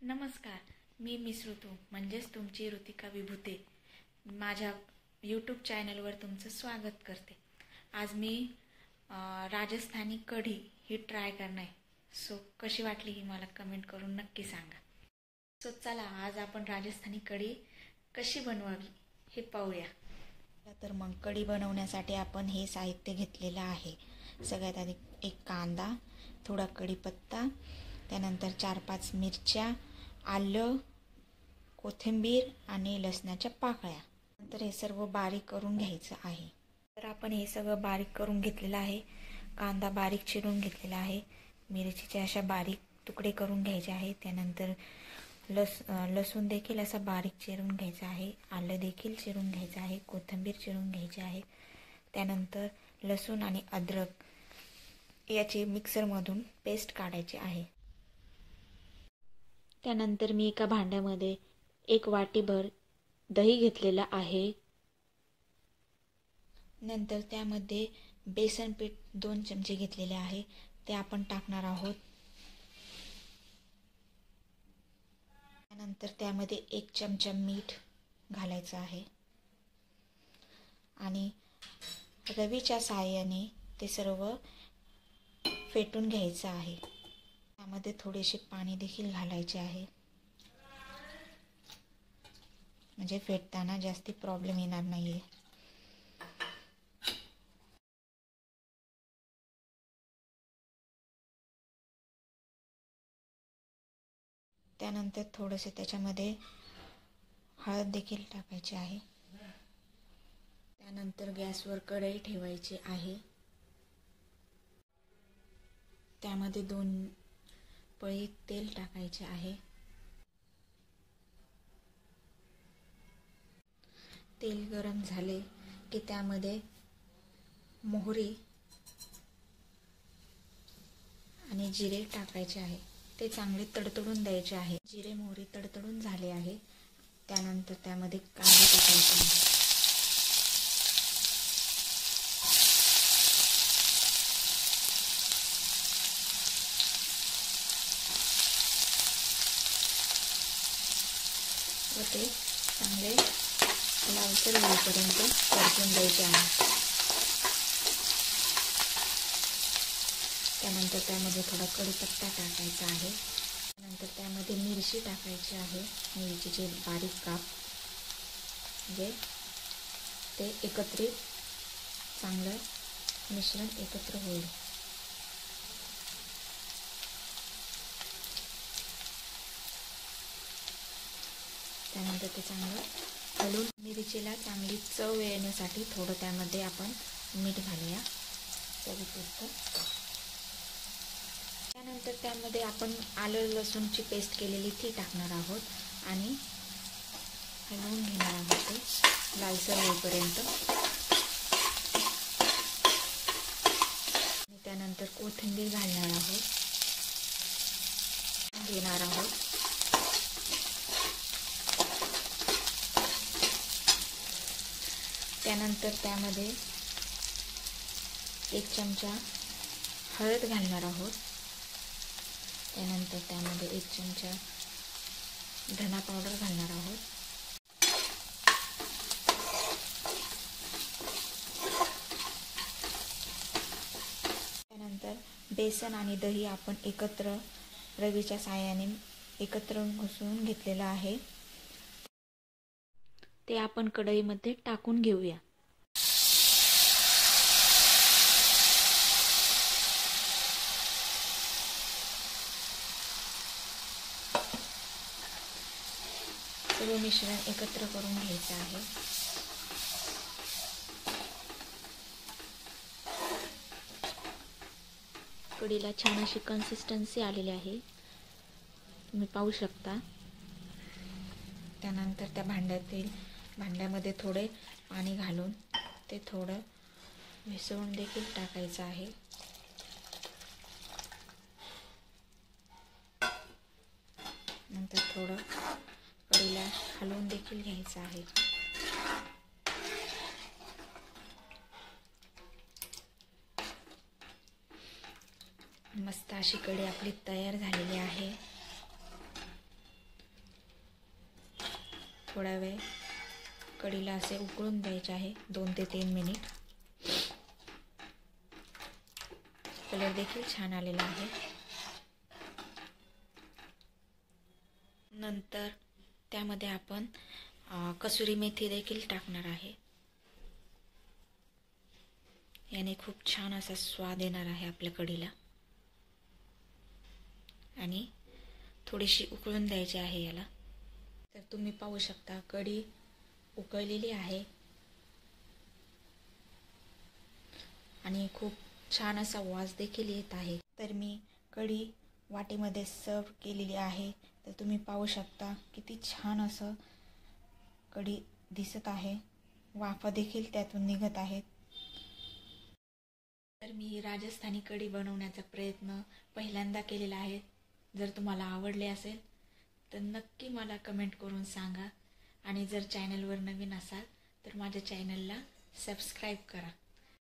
नमस्कार, मी मिस ऋतू म्हणजेच तुमची ऋतिका विभूते माझ्या यूट्यूब चॅनलवर तुमचं स्वागत करते। आज मी राजस्थानी कढी ही ट्राय करणार आहे। सो कशी वाटली ही मला कमेंट करून नक्की सांगा। सो चला आज आपण राजस्थानी कढी कशी बनवावी हे पाहूया। तर मग कढी बनवण्यासाठी आपण हे साहित्य घेतलेलं आहे। सगळ्यात आधी एक कांदा, थोडा कढीपत्ता, त्यानंतर 4-5 मिरच्या, आलं, कोथिंबीर आणि लसणाच्या पाकळ्या। नंतर हे सर्व बारीक करून घ्यायचं आहे। तर आपण हे सगळं बारीक करून घेतलेलं आहे। कांदा बारीक चिरून घेतलेला आहे, मिरचीचे अशा बारीक तुकडे करून घ्यायचे आहे। त्यानंतर लसूण देखील असा बारीक चिरून घ्यायचा आहे, आलं देखील चिरून घ्यायचं आहे, कोथिंबीर चिरून घ्यायची आहे। त्यानंतर लसूण आणि अद्रक याची मिक्सरमधून पेस्ट काढायची आहे। त्यानंतर मी एका भांड्यामध्ये 1 वाटीभर दही घेतलेला आहे। नंतर त्यामध्ये बेसन पीठ 2 चमचे घेतलेले आहे, ते आपण टाकणार आहोत। त्यानंतर त्यामध्ये 1 चमचा मीठ घालायचं आहे आणि रवीच्या साहाय्याने ते सर्व फेटून घ्यायचं आहे। त्यामध्ये थोडेसे पाणी देखील घालायचे आहे, म्हणजे फेटताना जास्ती प्रॉब्लेम येणार नाहीये। त्यानंतर थोडेसे त्याच्यामध्ये हळद देखील टाकायची आहे। त्यानंतर गॅसवर कढई ठेवायची आहे। त्यामध्ये 2 पळी तेल टाकायचे आहे। तेल गरम झाले की त्यामध्ये मोहरी आणि जिरे टाकायचे आहे, ते चांगले तडतडून द्यायचे आहे। जिरे मोहरी तडतडून झाले आहे, त्यानंतर त्यामध्ये कांदे टाकायचे आहे। व ते चांगले लालसर होईपर्यंत परतून द्यायचे आहे। त्यानंतर त्यामध्ये थोडा कढीपत्ता टाकायचा आहे। त्यानंतर त्यामध्ये मिरची टाकायची आहे, मिरचीचे बारीक काप, म्हणजे ते एकत्रित चांगलं मिश्रण एकत्र होईल। त्यानंतर ते चांगलं हलवून मिरचीला चांगली चव येण्यासाठी थोडं त्यामध्ये आपण मीठ घालूया चवीपुरतं। त्यानंतर त्यामध्ये आपण आलं लसूणची पेस्ट केलेली ती टाकणार आहोत आणि हलवून घेणार आहोत ते लालसर होईपर्यंत। आणि त्यानंतर कोथिंबीर घालणार आहोत, घेणार आहोत। त्यानंतर त्यामध्ये 1 चमचा हळद घालणार आहोत। त्यानंतर त्यामध्ये 1 चमचा धना पावडर घालणार आहोत। त्यानंतर बेसन आणि दही आपण एकत्र रवीच्या साहाय्याने एकत्र घुसळून घेतलेलं आहे, ते आपण कढईमध्ये टाकून घेऊया। सर्व मिश्रण एकत्र करून घ्यायचं आहे। कढीला छान अशी कन्सिस्टन्सी आलेली आहे, तुम्ही पाहू शकता। त्यानंतर त्या भांड्यामध्ये थोडे पाणी घालून ते थोडं मिसळून देखील टाकायचं आहे। नंतर थोडं कढीला हलवून देखील घ्यायचं आहे। मस्त अशी कढी आपली तयार झालेली आहे। थोडा वेळ कढीला असे उकळून द्यायचे आहे, 2 ते 3 मिनिट. कलर देखील छान आलेला आहे. नंतर त्यामध्ये आपण कसुरी मेथी देखील टाकणार आहे. याने खूप छान असा स्वाद येणार आहे आपल्या कढीला. आणि थोडीशी उकळून द्यायची आहे याला. तर तुम्ही पाहू शकता कढी उकळलेली आहे आणि खूप छान असा वास देखील येत आहे. तर मी कढी वाटीमध्ये सर्व केलेली आहे. तर तुम्ही पाहू शकता किती छान असं कढी दिसत आहे. वाफा देखील त्यातून निघत आहेत. तर मी राजस्थानी कढी बनवण्याचा प्रयत्न पहिल्यांदा केलेला आहे. जर तुम्हाला आवडले असेल तर नक्की मला कमेंट करून सांगा. आणि जर चॅनलवर नवीन असाल तर माझ्या चॅनलला सबस्क्राईब करा.